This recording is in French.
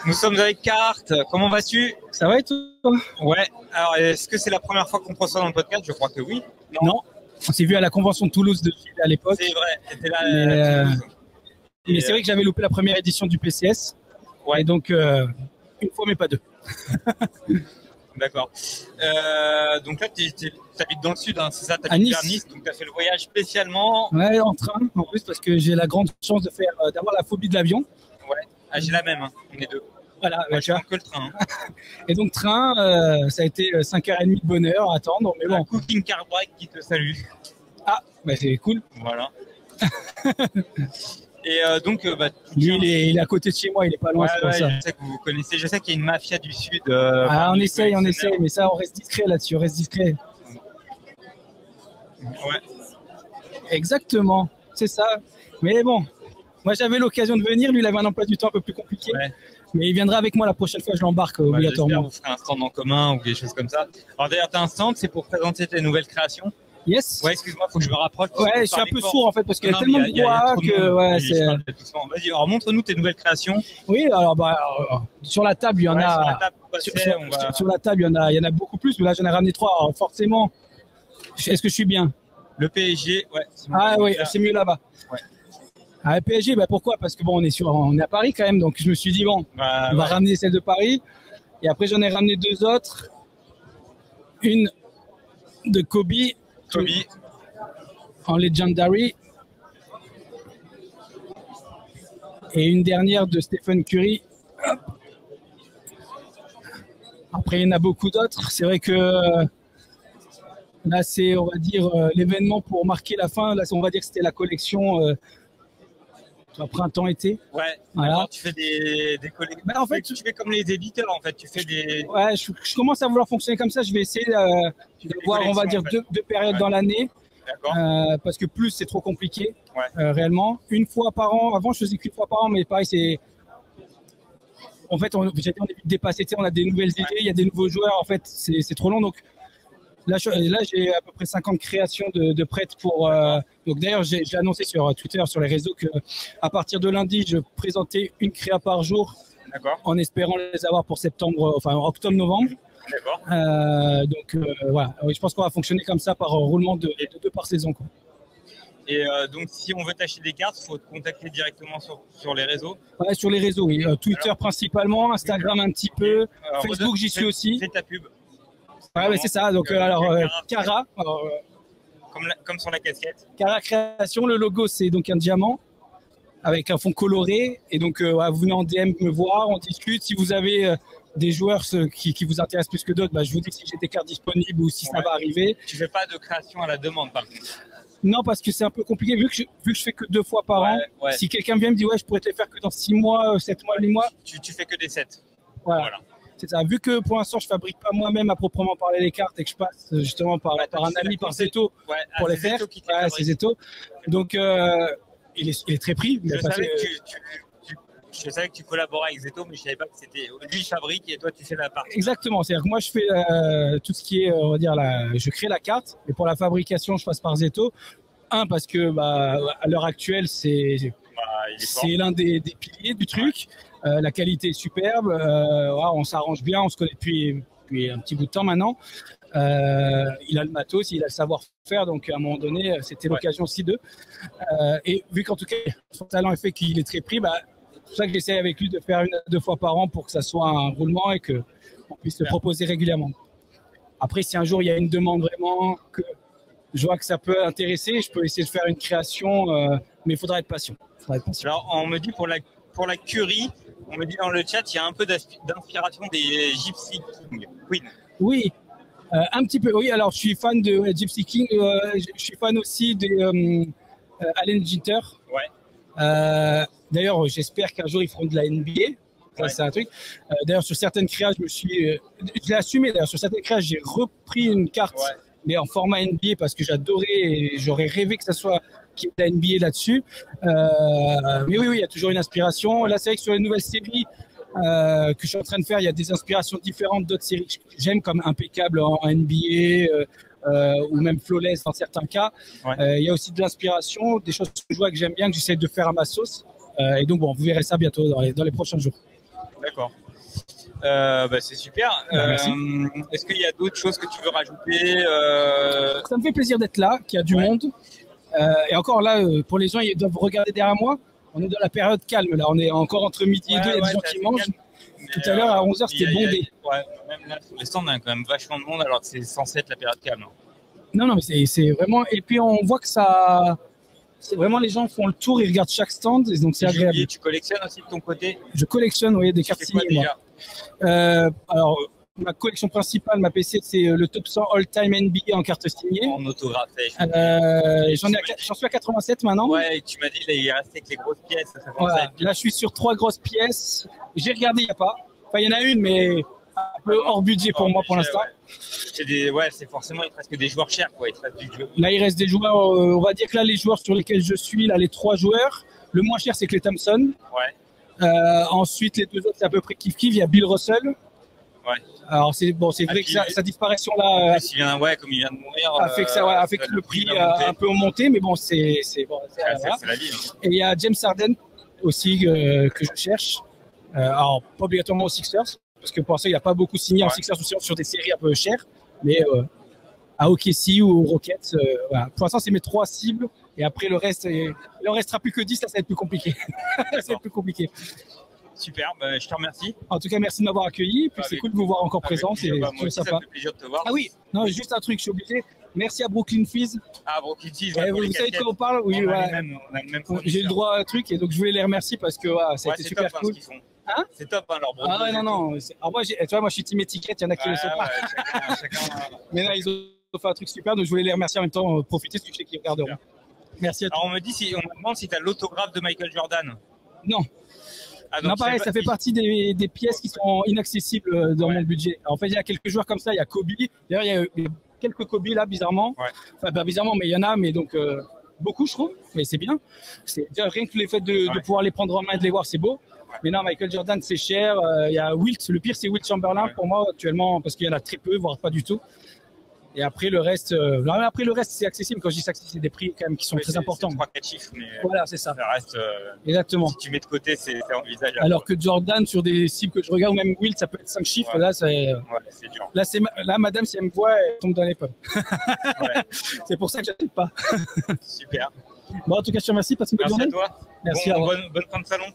Nous sommes avec Carte. Comment vas-tu? Ça va et toi? Ouais. Alors, est-ce que c'est la première fois qu'on te reçoit dans le podcast? Je crois que oui. Non. On s'est vu à la convention de Toulouse à l'époque. C'est vrai. C'était là. Mais c'est vrai que j'avais loupé la première édition du PCS. Ouais. Et donc, une fois, mais pas deux. D'accord. Donc là, tu habites dans le sud, hein, c'est ça? Tu à habites vers Nice. Nice, donc tu as fait le voyage spécialement. Ouais, en train, en plus, parce que j'ai la grande chance d'avoir la phobie de l'avion. Ouais. Ah, j'ai la même, hein. On est deux. Voilà, Moi, je prends que le train. Hein. Et donc, train, ça a été 5h30 de bonheur à attendre. Mais bon. Cooking Car Break qui te salue. Ah, bah c'est cool. Voilà. Et donc, lui, il est à côté de chez moi, il est pas loin. Ouais, ça. Je sais que vous connaissez. Je sais qu'il y a une mafia du sud. On essaye, mais ça, on reste discret là-dessus, on reste discret. Ouais. Exactement, c'est ça. Mais bon, moi j'avais l'occasion de venir, lui il avait un emploi du temps un peu plus compliqué. Ouais. Mais il viendra avec moi la prochaine fois, je l'embarque obligatoirement. Vous ferez un stand en commun ou des choses comme ça. Alors d'ailleurs, tu as un stand, c'est pour présenter tes nouvelles créations? Yes. Ouais, excuse-moi, il faut que je me rapproche. Ouais, je suis un peu sourd en fait parce qu'il y a tellement de voix que. Ouais, c'est. Vas-y, alors montre-nous tes nouvelles créations. Oui, alors sur la table, il y en a. Sur la table, il y en a beaucoup plus, mais là j'en ai ramené 3. Alors forcément, est-ce que je suis bien? Le PSG, ouais. Ah oui, c'est mieux là-bas. Ouais. Ah, le PSG, pourquoi? Parce que bon, on est à Paris quand même, donc je me suis dit bon, on va ramener celle de Paris. Et après j'en ai ramené 2 autres. Une de Kobe. En Legendary. Et une dernière de Stephen Curry. Hop. Après, il y en a beaucoup d'autres. C'est vrai que là, c'est, on va dire, l'événement pour marquer la fin. Là, on va dire que c'était la collection printemps-été. Ouais. Voilà. Alors, tu fais des collections. En fait, tu fais comme les éditeurs. En fait, tu fais des. Ouais, je commence à vouloir fonctionner comme ça. Je vais essayer de voir, on va dire, deux périodes dans l'année. Parce que plus c'est trop compliqué, réellement. Une fois par an, avant je faisais qu'une fois par an, mais pareil, c'est. En fait, on est vite dépassé, on a des nouvelles idées, il y a des nouveaux joueurs, en fait, c'est trop long. Donc là j'ai à peu près 50 créations de prêts pour. Donc d'ailleurs, j'ai annoncé sur Twitter, sur les réseaux, qu'à partir de lundi, je présentais une créa par jour, en espérant les avoir pour octobre-novembre. D'accord. Donc voilà, je pense qu'on va fonctionner comme ça par roulement de 2 par saison, quoi. Et donc si on veut t'acheter des cartes, il faut te contacter directement sur les réseaux. Ouais, sur les réseaux, oui. Twitter principalement, Instagram un petit peu, Facebook j'y suis aussi. Fais ta pub. Ouais, c'est ça. Donc Cara. Comme sur la casquette. Cara Création, le logo c'est donc un diamant avec un fond coloré. Et donc vous venez en DM me voir, on discute. Si vous avez des joueurs qui vous intéressent plus que d'autres, je vous dis si j'ai des cartes disponibles ou si ça va arriver. Tu fais pas de création à la demande par contre? Non, parce que c'est un peu compliqué vu que je fais que 2 fois par an. Ouais. Si quelqu'un vient me dire je pourrais te les faire que dans 6 mois, 7 mois, 8 mois. Tu fais que des 7. Voilà. C'est ça. Vu que pour l'instant je fabrique pas moi-même à proprement parler les cartes et que je passe justement par un ami, par Zeto, pour les faire. C'est Zeto. Donc il est très pris. Je savais que tu collaborais avec Zeto, mais je savais pas que c'était lui fabrique et toi tu fais la partie. Exactement, c'est-à-dire que moi je fais tout ce qui est, on va dire, je crée la carte, et pour la fabrication je passe par Zeto. Parce que à l'heure actuelle c'est l'un des piliers du truc. La qualité est superbe, on s'arrange bien, on se connaît depuis un petit bout de temps maintenant. Il a le matos, il a le savoir-faire, donc à un moment donné c'était l'occasion aussi et vu qu'en tout cas son talent est fait qu'il est très pris, c'est pour ça que j'essaie avec lui de faire 1 à 2 fois par an pour que ça soit un roulement et qu'on puisse le proposer régulièrement. Après, si un jour il y a une demande vraiment que je vois que ça peut intéresser, je peux essayer de faire une création, mais il faudra être patient. Alors, on me dit pour la Curry, on me dit dans le chat, il y a un peu d'inspiration des Gypsy Queen. Oui, un petit peu. Oui, alors je suis fan de Gypsy King, je suis fan aussi de Allen Ginter. Ouais. D'ailleurs, j'espère qu'un jour ils feront de la NBA. Ça, c'est un truc. D'ailleurs, sur certaines créas, je l'ai assumé. D'ailleurs, sur certaines créas, j'ai repris une carte, mais en format NBA parce que j'adorais et j'aurais rêvé que ça soit qu'il y ait de la NBA là-dessus. Mais oui, il y a toujours une inspiration. Là, c'est vrai que sur les nouvelles séries que je suis en train de faire, il y a des inspirations différentes d'autres séries que j'aime, comme Impeccable en NBA. Ou même Flawless dans certains cas. Il y a aussi de l'inspiration, des choses que je vois que j'aime bien, que j'essaie de faire à ma sauce. Et donc, bon, vous verrez ça bientôt dans les prochains jours. D'accord. D'accord. C'est super. Merci. Est-ce qu'il y a d'autres choses que tu veux rajouter Ça me fait plaisir d'être là, qu'il y a du monde. Et encore là, pour les gens, ils doivent regarder derrière moi. On est dans la période calme là. On est encore entre midi et 2, il y a des gens qui mangent. Tout à l'heure, à 11h, c'était bondé. Même là, sur les stands, on a quand même vachement de monde alors que c'est censé être la période calme. Non, mais c'est vraiment. Et puis, on voit que ça. C'est vraiment, les gens font le tour, ils regardent chaque stand, et donc c'est agréable. Et tu collectionnes aussi de ton côté? Je collectionne, oui, des cartes signées, moi. Alors, ma collection principale, ma PC, c'est le top 100 all-time NBA en cartes signées. En autographé. J'en suis à 87 maintenant. Ouais, et tu m'as dit qu'il restait que les grosses pièces. Voilà. Là, je suis sur 3 grosses pièces. J'ai regardé, il n'y a pas. Enfin, il y en a une, mais un peu hors budget pour moi pour l'instant. C'est forcément, il reste que des joueurs chers, quoi. Il reste du jeu. Là, il reste des joueurs, on va dire que là, les joueurs sur lesquels je suis, là, les 3 joueurs, le moins cher, c'est Klay Thompson. Ensuite, les 2 autres, c'est à peu près kiff-kiff. Il y a Bill Russell. Alors, c'est vrai que sa disparition là, comme il vient de mourir, a fait que le prix a un peu monté, mais bon, c'est la vie. Et il y a James Harden aussi que je cherche. Alors, pas obligatoirement aux Sixers, parce que pour l'instant, il n'a pas beaucoup signé en Sixers ou sur des séries un peu chères, mais à OKC ou aux Rockets. Voilà. Pour l'instant, c'est mes 3 cibles, et après, le reste, il en restera plus que 10, là, ça va être plus compliqué. Ça va être plus compliqué. Super, je te remercie. En tout cas, merci de m'avoir accueilli. Puis c'est cool de vous voir encore présent. C'est moi aussi, sympa. ça fait plaisir de te voir. Ah oui, non, juste un truc, je suis obligé. Merci à Brooklyn Fizz. Ah, Brooklyn Fizz, vous savez de quoi on parle? Oui, on a le même j'ai le droit à un truc, et donc je voulais les remercier parce que ça a été super cool. Hein, c'est top, hein, leur Ah ouais, non. Alors moi, tu vois, moi, je suis team étiquette, il y en a qui le sont pas. Mais là, ils ont fait un truc super, donc je voulais les remercier en même temps, profiter, parce que je sais qu'ils regarderont. Merci à toi. Alors, on me demande si tu as l'autographe de Michael Jordan. Non. Non, pareil, ça fait partie des pièces qui sont inaccessibles dans mon budget. Alors, en fait, il y a quelques joueurs comme ça, il y a Kobe. D'ailleurs, il y a quelques Kobe là, bizarrement. Enfin, pas bizarrement, mais il y en a, mais donc beaucoup, je trouve. Mais c'est bien. Rien que le fait de pouvoir les prendre en main et de les voir, c'est beau. Mais non, Michael Jordan, c'est cher. Il y a Wilt. Le pire, c'est Wilt Chamberlain pour moi actuellement, parce qu'il y en a très peu, voire pas du tout. Et après le reste, c'est accessible. Quand je dis ça, c'est des prix quand même qui sont très importants. 3-4 chiffres, mais voilà, c'est ça. Ça reste. Exactement. Si tu mets de côté, c'est envisageable. Alors que Jordan, sur des cibles que je regarde, ou même Wilt, ça peut être 5 chiffres. Là, c'est dur. Là, madame, si elle me voit, elle tombe dans les pommes. C'est pour ça que j'achète pas. Super. Bon, en tout cas, je te remercie. Passe une bonne journée. Merci à toi. Bonne fin de salon.